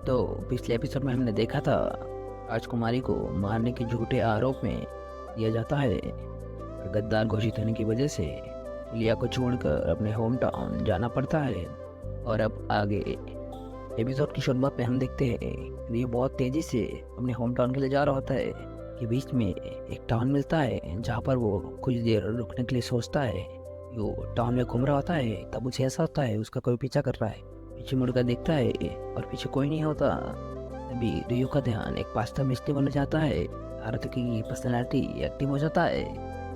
तो पिछले एपिसोड में हमने देखा था राजकुमारी को मारने के झूठे आरोप में दिया जाता है और गद्दार घोषित होने की वजह से लिया को छोड़कर अपने होम टाउन जाना पड़ता है। और अब आगे एपिसोड की शुरुआत में हम देखते हैं रियो बहुत तेजी से अपने होम टाउन के लिए जा रहा होता है कि बीच में एक टाउन मिलता है जहाँ पर वो कुछ देर रुकने के लिए सोचता है। वो टाउन में घूम रहा होता है तब उसे ऐसा होता है उसका कोई पीछा कर रहा है। पीछे मुड़कर देखता है और पीछे कोई नहीं होता। तभी रियो का ध्यान एक पास्ता मिस्त्री बन जाता है। आरती की पर्सनैलिटी एक्टिव हो जाता है।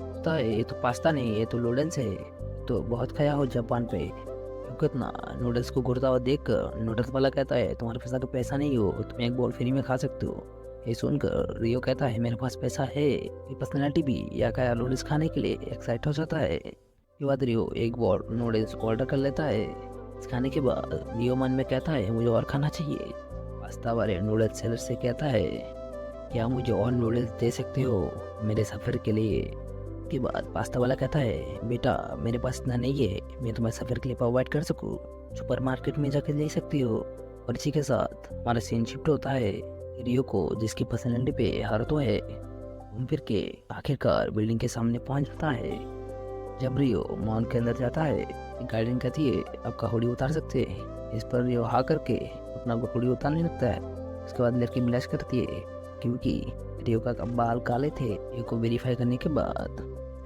होता है ये तो पास्ता नहीं, ये तो नूडल्स है। तो बहुत खाया हो जापान पे, क्योंकि इतना नूडल्स को घुरता हुआ देख कर नूडल्स वाला कहता है तुम्हारे पास अगर पैसा नहीं हो तुम एक बॉल फ्री में खा सकते हो। ये सुनकर रियो कहता है मेरे पास पैसा है। ये पर्सनैलिटी भी या क्या नूडल्स खाने के लिए एक्साइट हो जाता है। के बाद रियो एक बॉल नूडल्स ऑर्डर कर लेता है। इस खाने के बाद रियो मन में कहता है मुझे और खाना चाहिए। पास्ता वाले नूडल्स सेलर से कहता है क्या मुझे और नूडल्स दे सकते हो मेरे सफ़र के लिए। के बाद पास्ता वाला कहता है बेटा मेरे पास इतना नहीं है मैं तुम्हारे सफ़र के लिए प्रोवाइड कर सकूँ, सुपरमार्केट में जाकर ले सकती हो। और इसी के साथ हमारा सीन शिफ्ट होता है रियो को जिसकी पर्सनैलिटी पे हार तो है घूम फिर के आखिरकार बिल्डिंग के सामने पहुंच जाता है। जब रियो मॉल के अंदर जाता है गार्डन कहती है आपका हुडी उतार सकते हैं। इस पर रियो हाँ करके अपना हुडी उतारने लगता है। उसके बाद लड़की ब्लश करती है क्योंकि रियो का बाल काले थे। रियो को वेरीफाई करने के बाद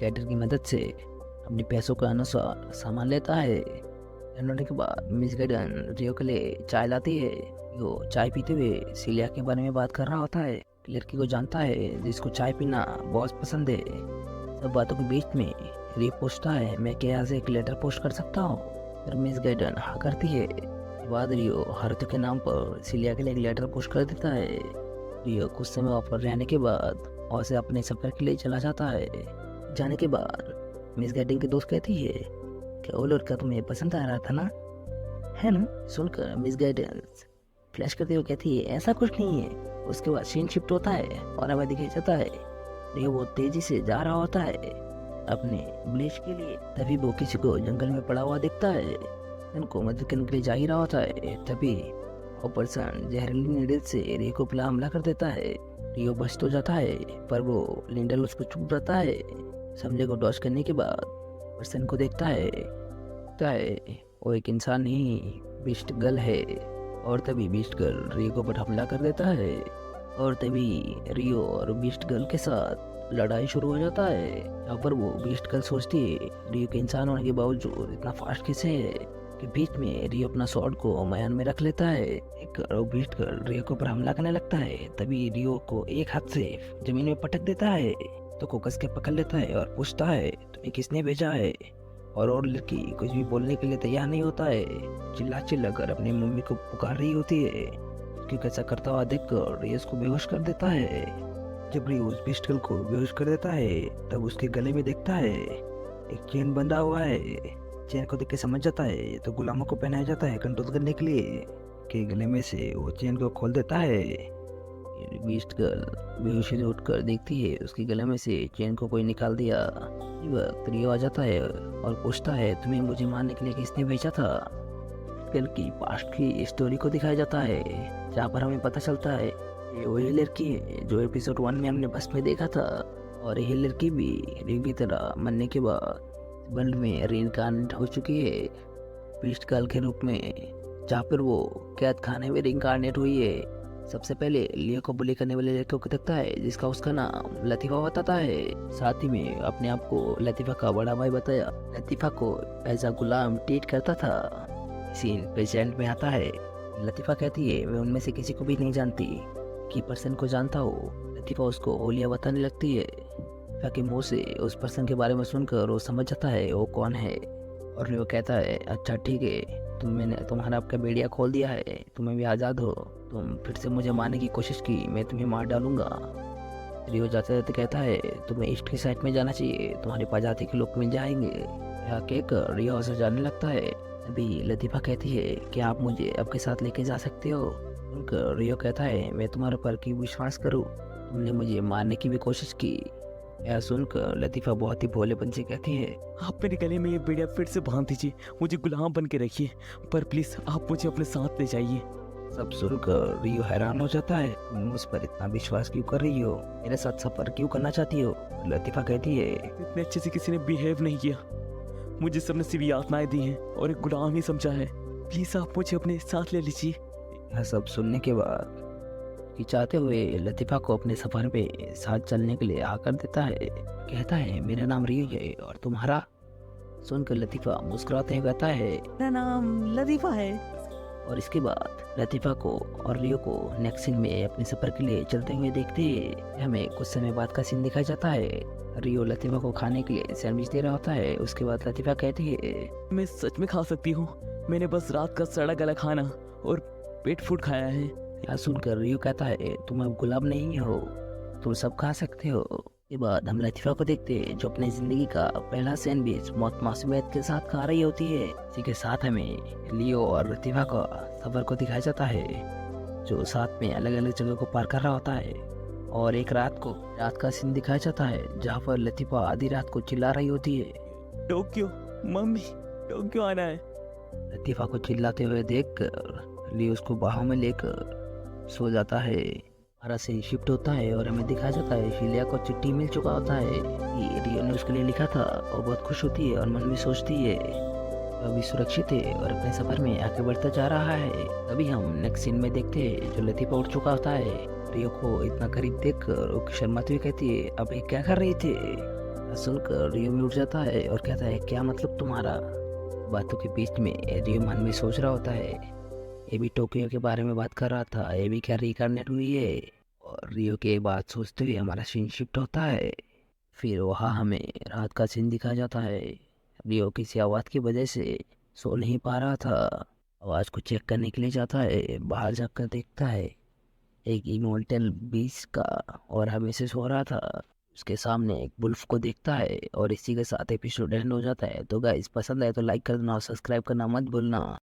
कैटर की मदद से अपने पैसों के अनुसार सामान लेता है। लेने के बाद मिस गार्डन रियो के लिए चाय लाती है। रियो चाय पीते हुए सिलिया के बारे में बात कर रहा होता है। लड़की को जानता है जिसको चाय पीना बहुत पसंद है। सब बातों के बीच में रियो पूछता है मैं क्या यहाँ से एक लेटर पोस्ट कर सकता हूँ। फिर मिस गार्डन हाँ करती है। उसके बाद रियो हारुतो के नाम पर सिलिया के लिए एक लेटर पोस्ट कर देता है। रियो कुछ समय वहाँ पर रहने के बाद और से अपने सफर के लिए चला जाता है। जाने के बाद मिस गार्डन की दोस्त कहती है कि वो लड़का तुम्हें पसंद आ रहा था ना, है ना। सुनकर मिस गार्डन फ्लैश करते हुए कहती है ऐसा कुछ नहीं है। उसके बाद सीन शिफ्ट होता है और अब दिखाई जाता है रियो बहुत तेजी से जा रहा होता है अपने ब्लेश के लिए। तभी वो किसी को जंगल में पड़ा हुआ दिखता है। उनको मदद करने के लिए जा ही रहा होता है तभी वो पर्सन जहरीली नीडल से रियो को पहला हमला कर देता है। रियो बच तो जाता है पर वो लिंडल उसको चुप जाता है। समझे को डॉज करने के बाद पर्सन को देखता है वो एक इंसान नहीं बीस्ट गर्ल है। और तभी बीस्ट गर्ल रियो को पर हमला कर देता है और तभी रियो और बीस्ट गर्ल के साथ लड़ाई शुरू हो जाता है। यहाँ पर वो बीस्ट गर्ल सोचती है रियो के इंसान होने के बावजूद इतना फास्ट कैसे है कि बीच में रियो अपना स्वॉर्ड को मैदान में रख लेता है। एक बीस्ट गर्ल रियो के ऊपर हमला करने लगता है तभी रियो को एक हाथ से जमीन में पटक देता है तो को कस के पकड़ लेता है और पूछता है तुम्हें किसने भेजा है। और लड़की कुछ भी बोलने के लिए तैयार नहीं होता है। चिल्ला कर अपनी मम्मी को पुकार रही होती है। क्योंकि ऐसा करता हुआ देखकर रियो उसको बेहोश कर देता है। जब रियो उस पिस्टल को बेहोश कर देता है तब उसके गले में देखता है एक चेन बंधा हुआ है। चेन को देख के समझ जाता है तो गुलामों को पहनाया जाता है कंट्रोल करने के लिए कि गले में से वो चेन को खोल देता है। बीस्ट गर्ल बेहोशी से उठकर देखती है उसके गले में से चेन को कोई निकाल दिया। वक्त रियो आ जाता है और पूछता है तुम्हें मुझे मारने के लिए किसने भेजा था। गर्ल की पास्ट की स्टोरी को दिखाया जाता है जहाँ पर हमें पता चलता है ये वही लड़की है जो एपिसोड 1 में हमने बस में देखा था। और यही लड़की भी रियो की तरह मरने के बाद वर्ल्ड में रीइंकार्नेट हो चुकी है बीस्ट गर्ल के रूप में, जहाँ पर वो कैद खाने में रीइंकार्नेट हुई है। सबसे पहले लियो को बुली करने वाले लड़के को देखता है जिसका उसका नाम लतीफ़ा बताता है। साथ ही में अपने आप को लतीफ़ा का बड़ा भाई बताया। लतीफ़ा को एज अ गुलाम ट्रीट करता था। सीन प्रेजेंट में आता है। लतीफ़ा कहती है मैं उनमें से किसी को भी नहीं जानती कि पर्सन को जानता हो। लतीफ़ा उसको होलिया बताने लगती है ताकि मुँह से उस पर्सन के बारे में सुनकर वो समझ जाता है वो कौन है। और वो कहता है अच्छा ठीक है मैंने तुम्हारा आपका बेड़िया खोल दिया है, तुम्हें भी आज़ाद हो। तुम फिर से मुझे मारने की कोशिश की मैं तुम्हें मार डालूंगा। रियो जाते जाते कहता है तुम्हें ईस्ट की साइड में जाना चाहिए, तुम्हारे पास जाति के लोग मिल जाएंगे। यह कहकर रियो से जाने लगता है। अभी लतीफ़ा कहती है कि आप मुझे आपके साथ लेके जा सकते हो। उनकर रियो कहता है मैं तुम्हारे पर क्यों विश्वास करूँ, तुमने मुझे मारने की भी कोशिश की। यह सुनकर लतीफ़ा बहुत ही भोलेपन से कहती है आप मेरे गले में ये बेड़िया फिर से बांध दीजिए, मुझे गुलाम बन के रखिए, पर प्लीज़ आप मुझे अपने साथ ले जाइए। सब सुनकर रियो हैरान हो जाता है। तुम मुझ पर इतना विश्वास क्यों कर रही हो? मेरे साथ सफर क्यों करना चाहती हो? लतीफा कहती है, इतने अच्छे से किसी ने बिहेव नहीं किया। मुझे सबने सिर्फ यातनाएं दी हैं और एक गुलाम ही समझा है। प्लीज आप मुझे अपने साथ ले लीजिए। यह सब सुनने के बाद हिचाते हुए लतीफा को अपने सफर में साथ चलने के लिए आकर देता है। कहता है, मेरा नाम रियो है और तुम्हारा? सुनकर लतीफा मुस्कुराते हुए कहता है, मेरा नाम लतीफा है। और इसके बाद लतीफा को और रियो को नेक्स्ट सीन में अपने सफर के लिए चलते हुए देखते हैं। हमें कुछ समय बाद का सीन दिखाया जाता है। रियो लतीफा को खाने के लिए सैंडविच दे रहा होता है। उसके बाद लतीफा कहती है, मैं सच में खा सकती हूँ। मैंने बस रात का सड़ा गला खाना और पेट फूड खाया है। यह सुनकर रियो कहता है, तुम अब गुलाम नहीं हो, तुम सब खा सकते हो। के बाद हम लतीफा को देखते हैं जो अपनी जिंदगी का पहला सैंडविच मौत मासूमियत के साथ खा रही होती है। इसी के साथ हमें लियो और लतीफा का सफर को दिखाया जाता है जो साथ में अलग अलग जगह को पार कर रहा होता है। और एक रात का सीन दिखाया जाता है जहाँ पर लतीफा आधी रात को चिल्ला रही होती है। टोक्यो, मम्मी टोक्यो आना है। लतीफा को चिल्लाते हुए देखकर लियो उसको बाहों में लेकर सो जाता है। हमारा सीन शिफ्ट होता है और हमें दिखाया जाता है शिलिया को चिट्ठी मिल चुका होता है कि रियो ने उसके लिए लिखा था। और बहुत खुश होती है और मन में सोचती है वह अभी सुरक्षित है और अपने सफर में आगे बढ़ता जा रहा है। तभी हम नेक्स्ट सीन में देखते हैं जो लतीफा उठ चुका होता है। रियो को इतना करीब देखकर वो शर्माते हुए कहती है, अभी क्या कर रही थे? सुनकर रियो भी उठ जाता है और कहता है, क्या मतलब तुम्हारा? बातों के बीच में रियो मन में सोच रहा होता है, ये भी टोक्यो के बारे में बात कर रहा था, ये भी क्या रिकनेक्ट हुई है? और रियो के बात सोचते हुए हमारा सीन शिफ्ट होता है। फिर वहाँ हमें रात का सीन दिखाया जाता है। रियो किसी आवाज़ की वजह से सो नहीं पा रहा था। आवाज़ को चेक करने के लिए जाता है। बाहर जाकर देखता है एक इमोर्टल बीस्ट का और हमेशा सो रहा था। उसके सामने एक वुल्फ को देखता है और इसी के साथ एपिसोड एंड हो जाता है। तो गाइस पसंद आए तो लाइक कर देना और सब्सक्राइब करना मत भूलना।